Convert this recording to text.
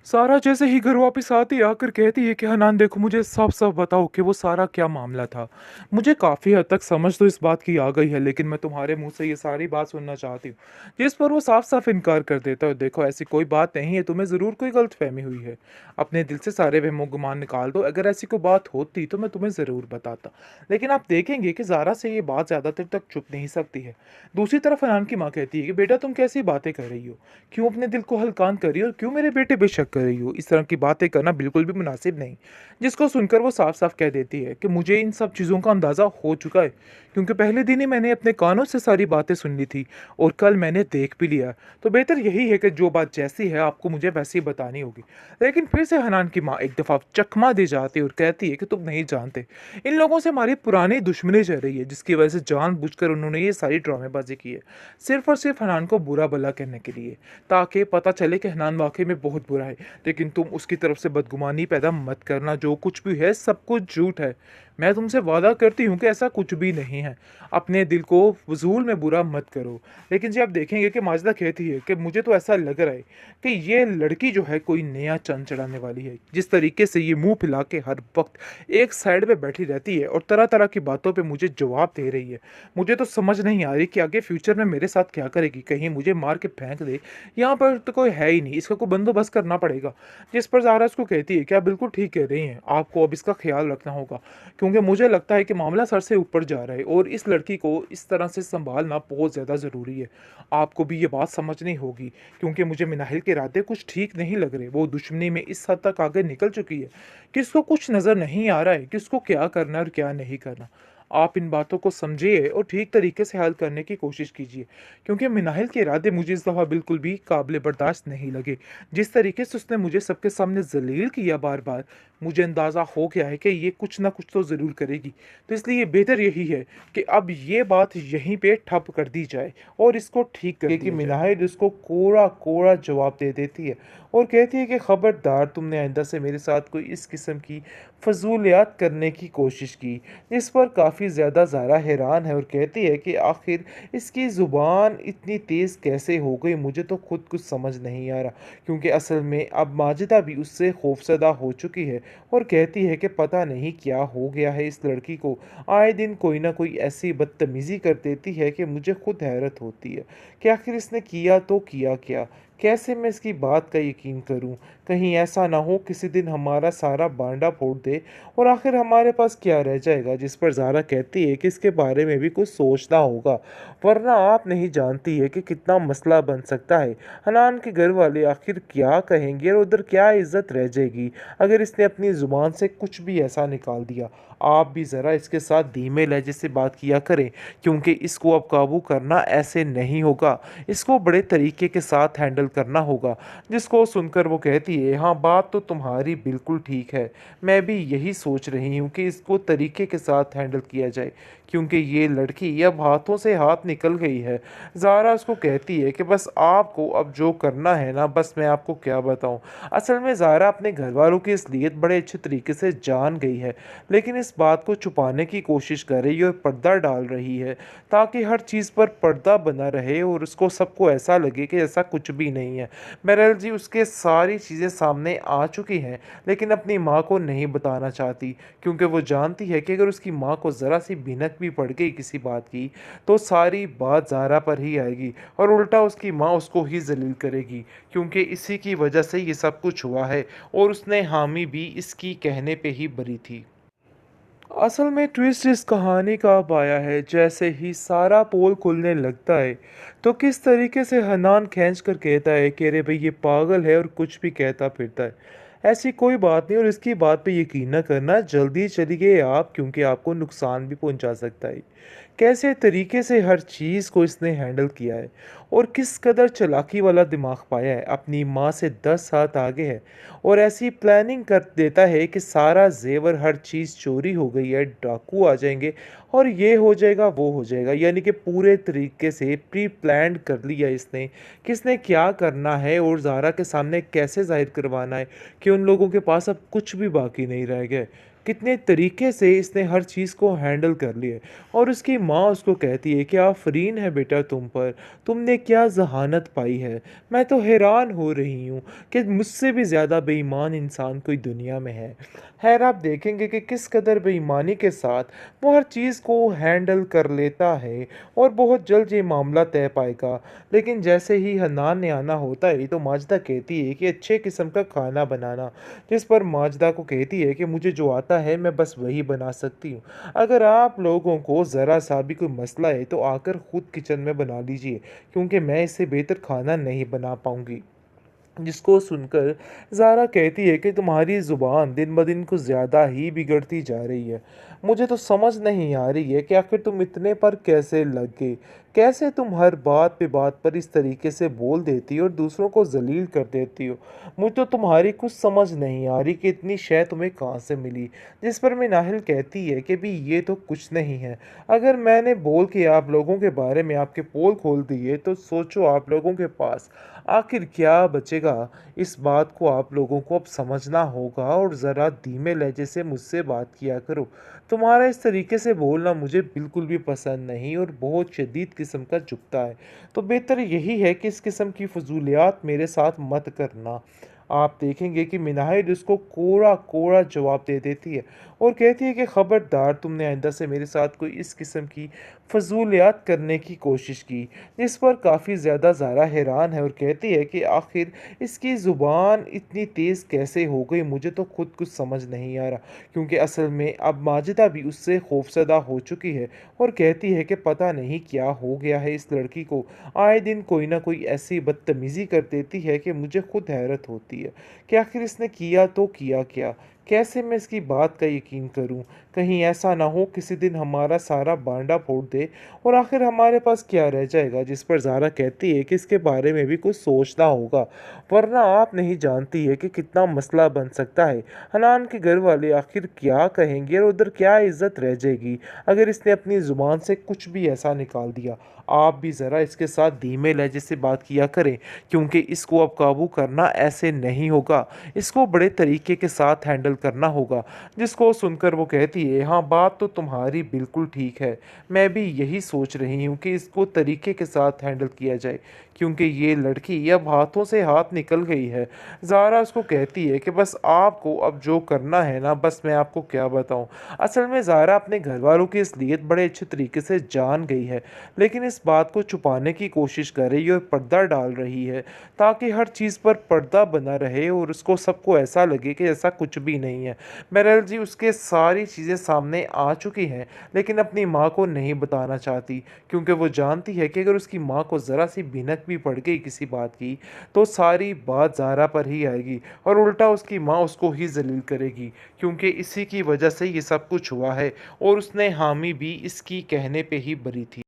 सारा जैसे ही घर वापस आती है आकर कहती है कि हनान देखो मुझे साफ साफ बताओ कि वो सारा क्या मामला था। मुझे काफ़ी हद तक समझ तो इस बात की आ गई है, लेकिन मैं तुम्हारे मुंह से ये सारी बात सुनना चाहती हूँ। जिस पर वो साफ साफ इनकार कर देता है, देखो ऐसी कोई बात नहीं है, तुम्हें ज़रूर कोई गलतफहमी हुई है। अपने दिल से सारे वहमो गुमान निकाल दो, अगर ऐसी कोई बात होती तो मैं तुम्हें ज़रूर बताता। लेकिन आप देखेंगे कि ज़ारा से ये बात ज़्यादा देर तक चुप नहीं सकती है। दूसरी तरफ हनान की माँ कहती है कि बेटा तुम कैसी बातें कर रही हो, क्यों अपने दिल को हल्कान कर रही हो और क्यों मेरे बेटे पे शक कर रही हो। इस तरह की बातें करना बिल्कुल भी मुनासिब नहीं। जिसको सुनकर वो साफ साफ कह देती है कि मुझे इन सब चीज़ों का अंदाज़ा हो चुका है, क्योंकि पहले दिन ही मैंने अपने कानों से सारी बातें सुन ली थी और कल मैंने देख भी लिया। तो बेहतर यही है कि जो बात जैसी है आपको मुझे वैसी बतानी होगी। लेकिन फिर से हनान की माँ एक दफ़ा चकमा दे जाती है और कहती है कि तुम नहीं जानते, इन लोगों से हमारी पुरानी दुश्मनी चल रही है, जिसकी वजह से जानबूझकर उन्होंने ये सारी ड्रामेबाजी की है, सिर्फ और सिर्फ हनान को बुरा भला कहने के लिए, ताकि पता चले कि हनान वाकई में बहुत बुरा है। लेकिन तुम उसकी तरफ से बदगुमानी पैदा मत करना, जो कुछ भी है सब कुछ झूठ है। मैं तुमसे वादा करती हूँ कि ऐसा कुछ भी नहीं है। अपने दिल को फजूल में बुरा मत करो। लेकिन जी आप देखेंगे कि माजिदा कहती है कि मुझे तो ऐसा लग रहा है कि ये लड़की जो है कोई नया चंद चढ़ाने वाली है। जिस तरीके से ये मुंह फैला के हर वक्त एक साइड पे बैठी रहती है और तरह तरह की बातों पे मुझे जवाब दे रही है, मुझे तो समझ नहीं आ रही कि आगे फ्यूचर में मेरे साथ क्या करेगी। कहीं मुझे मार के फेंक दे। यहाँ पर तो कोई है ही नहीं, इसका कोई बंदोबस्त करना पड़ेगा। जिस पर ज़ारा उसको कहती है कि आप बिल्कुल ठीक कह रही हैं, आपको अब इसका ख्याल रखना होगा, क्योंकि मुझे लगता है कि मामला सर से ऊपर जा रहा है और इस लड़की को इस तरह से संभालना बहुत ज़्यादा ज़रूरी है। आपको भी ये बात समझनी होगी, क्योंकि मुझे मिनाहिल के इरादे कुछ ठीक नहीं लग रहे। वो दुश्मनी में इस हद तक आगे निकल चुकी है कि इसको कुछ नज़र नहीं आ रहा है कि उसको क्या करना है और क्या नहीं करना। आप इन बातों को समझिए और ठीक तरीके से हल करने की कोशिश कीजिए, क्योंकि मिनाहिल के इरादे मुझे इस दफ़ा बिल्कुल भी काबिल बर्दाश्त नहीं लगे। जिस तरीके से उसने मुझे सबके सामने जलील किया बार बार, मुझे अंदाज़ा हो गया है कि ये कुछ ना कुछ तो ज़रूर करेगी। तो इसलिए बेहतर यही है कि अब ये बात यहीं पे ठप कर दी जाए और इसको ठीक कर दिया जाए। मिनाहिल उसको कोड़ा कोड़ा जवाब दे देती है और कहती है कि खबरदार तुमने आइंदा से मेरे साथ कोई इस किस्म की फजूलियात करने की कोशिश की। इस पर काफ़ी ज़्यादा ज़ारा हैरान है और कहती है कि आखिर इसकी ज़ुबान इतनी तेज़ कैसे हो गई, मुझे तो खुद कुछ समझ नहीं आ रहा। क्योंकि असल में अब माजिदा भी उससे खौफजदा हो चुकी है और कहती है कि पता नहीं क्या हो गया है इस लड़की को, आए दिन कोई ना कोई ऐसी बदतमीज़ी कर देती है कि मुझे खुद हैरत होती है कि आखिर इसने किया तो किया क्या। कैसे मैं इसकी बात का यकीन करूं? कहीं ऐसा ना हो किसी दिन हमारा सारा बांडा फोड़ दे और आखिर हमारे पास क्या रह जाएगा। जिस पर ज़ारा कहती है कि इसके बारे में भी कुछ सोचना होगा, वरना आप नहीं जानती है कि कितना मसला बन सकता है। हनान के घर वाले आखिर क्या कहेंगे और उधर क्या इज्जत रह जाएगी अगर इसने अपनी ज़ुबान से कुछ भी ऐसा निकाल दिया। आप भी ज़रा इसके साथ धीमे लहजे से बात किया करें, क्योंकि इसको अब काबू करना ऐसे नहीं होगा, इसको बड़े तरीके के साथ हैंडल करना होगा। जिसको सुनकर वो कहती है, हाँ बात तो तुम्हारी बिल्कुल ठीक है, मैं भी यही सोच रही हूँ कि इसको तरीके के साथ हैंडल किया जाए, क्योंकि ये लड़की अब हाथों से हाथ निकल गई है। ज़ारा उसको कहती है कि बस आपको अब जो करना है ना, बस मैं आपको क्या बताऊं। असल में ज़ारा अपने घर वालों की असलियत बड़े अच्छे तरीके से जान गई है, लेकिन इस बात को छुपाने की कोशिश कर रही है और पर्दा डाल रही है, ताकि हर चीज़ पर पर्दा बना रहे और उसको सबको ऐसा लगे कि ऐसा कुछ भी नहीं है। बहरहाल जी उसके सारी चीज़ें सामने आ चुकी हैं, लेकिन अपनी माँ को नहीं बताना चाहती, क्योंकि वो जानती है कि अगर उसकी माँ को ज़रा सी भिनक भी पड़ गई किसी बात की, तो सारी बात ज़ारा पर ही आएगी और उल्टा उसकी माँ उसको ही जलील करेगी, क्योंकि इसी की वजह से ये सब कुछ हुआ है और उसने हामी भी इसकी कहने पे ही बरी थी। असल में ट्विस्ट इस कहानी का अब आया है, जैसे ही सारा पोल खुलने लगता है तो किस तरीके से हनान खींच कर कहता है कि अरे भाई ये पागल है और कुछ भी कहता फिरता है। ऐसी कोई बात नहीं और इसकी बात पे यकीन न करना, जल्दी चलिए आप, क्योंकि आपको नुकसान भी पहुंचा सकता है। कैसे तरीके से हर चीज़ को इसने हैंडल किया है और किस कदर चालाकी वाला दिमाग पाया है, अपनी माँ से 10 हाथ आगे है और ऐसी प्लानिंग कर देता है कि सारा जेवर हर चीज़ चोरी हो गई है, डाकू आ जाएंगे और ये हो जाएगा वो हो जाएगा, यानी कि पूरे तरीके से प्री प्लान कर लिया इसने, किसने क्या करना है और ज़ारा के सामने कैसे जाहिर करवाना है कि उन लोगों के पास अब कुछ भी बाकी नहीं रह गया है। कितने तरीके से इसने हर चीज़ को हैंडल कर लिया है। और उसकी माँ उसको कहती है कि आफ़रीन है बेटा तुम पर, तुमने क्या ज़हानत पाई है। मैं तो हैरान हो रही हूँ कि मुझसे भी ज़्यादा बेईमान इंसान कोई दुनिया में है। ख़ैर आप देखेंगे कि किस कदर बेईमानी के साथ वो हर चीज़ को हैंडल कर लेता है और बहुत जल्द ये मामला तय पाएगा। लेकिन जैसे ही हन्नान ने आना होता है तो माजिदा कहती है कि अच्छे किस्म का खाना बनाना, जिस पर माजिदा को कहती है कि मुझे जो आता है मैं बस वही बना सकती हूँ। अगर आप लोगों को ज़रा सा भी कोई मसला है तो आकर खुद किचन में बना लीजिए, क्योंकि मैं इससे बेहतर खाना नहीं बना पाऊँगी। जिसको सुनकर ज़ारा कहती है कि तुम्हारी ज़ुबान दिन-ब-दिन कुछ ज़्यादा ही बिगड़ती जा रही है। मुझे तो समझ नहीं आ रही है कि आखिर तुम इतने पर कैसे लग गए? कैसे तुम हर बात पे बात पर इस तरीके से बोल देती हो और दूसरों को ज़लील कर देती हो? मुझे तो तुम्हारी कुछ समझ नहीं आ रही कि इतनी शय तुम्हें कहाँ से मिली? जिस पर मिनाहिल कहती है कि भी ये तो कुछ नहीं है। अगर मैंने बोल के आप लोगों के बारे में आपके पोल खोल दिए तो सोचो आप लोगों के पास आखिर क्या बचेगा? इस बात को आप लोगों को अब समझना होगा और ज़रा धीमे लहजे से मुझसे बात किया करो। तुम्हारा इस तरीके से बोलना मुझे बिल्कुल भी पसंद नहीं और बहुत शदीद किस्म का चुभता है। तो बेहतर यही है कि इस किस्म की फ़ुज़ूलियात मेरे साथ मत करना। आप देखेंगे कि मिनाहिल उसको कोड़ा-कोड़ा जवाब दे देती है और कहती है कि खबरदार तुमने आइंदा से मेरे साथ कोई इस किस्म की फ़ुज़ूलियात करने की कोशिश की। जिस पर काफ़ी ज़्यादा ज़ारा हैरान है और कहती है कि आखिर इसकी ज़ुबान इतनी तेज़ कैसे हो गई, मुझे तो खुद कुछ समझ नहीं आ रहा। क्योंकि असल में अब माजिदा भी उससे खौफ़ज़दा हो चुकी है और कहती है कि पता नहीं क्या हो गया है इस लड़की को। आए दिन कोई ना कोई ऐसी बदतमीज़ी कर देती है कि मुझे खुद हैरत होती है कि आखिर इसने किया तो किया क्या? कैसे मैं इसकी बात का यकीन करूं? कहीं ऐसा ना हो किसी दिन हमारा सारा बांडा फोड़ दे और आखिर हमारे पास क्या रह जाएगा? जिस पर ज़ारा कहती है कि इसके बारे में भी कुछ सोचना होगा, वरना आप नहीं जानती है कि कितना मसला बन सकता है। हनान के घर वाले आखिर क्या कहेंगे और उधर क्या इज्जत रह जाएगी अगर इसने अपनी ज़ुबान से कुछ भी ऐसा निकाल दिया। आप भी ज़रा इसके साथ धीमे लहजे से बात किया करें, क्योंकि इसको अब काबू करना ऐसे नहीं होगा। इसको बड़े तरीके के साथ हैंडल करना होगा। जिसको सुनकर वो कहती है, हाँ बात तो तुम्हारी बिल्कुल ठीक है। मैं भी यही सोच रही हूँ कि इसको तरीके के साथ हैंडल किया जाए, क्योंकि ये लड़की अब हाथों से हाथ निकल गई है। ज़ारा उसको कहती है कि बस आपको अब जो करना है ना, बस मैं आपको क्या बताऊँ। असल में ज़ारा अपने घरवालों की असलियत बड़े अच्छे तरीके से जान गई है, लेकिन इस बात को छुपाने की कोशिश कर रही है और पर्दा डाल रही है, ताकि हर चीज़ पर पर्दा बना रहे और उसको सबको ऐसा लगे कि ऐसा कुछ भी नहीं है। बहरहाल जी उसके सारी चीज़ें सामने आ चुकी हैं, लेकिन अपनी माँ को नहीं बताना चाहती, क्योंकि वो जानती है कि अगर उसकी माँ को ज़रा सी भनक भी पड़ गई किसी बात की, तो सारी बात ज़ारा पर ही आएगी और उल्टा उसकी माँ उसको ही ज़लील करेगी, क्योंकि इसी की वजह से ये सब कुछ हुआ है और उसने हामी भी इसकी कहने पे ही बरी थी।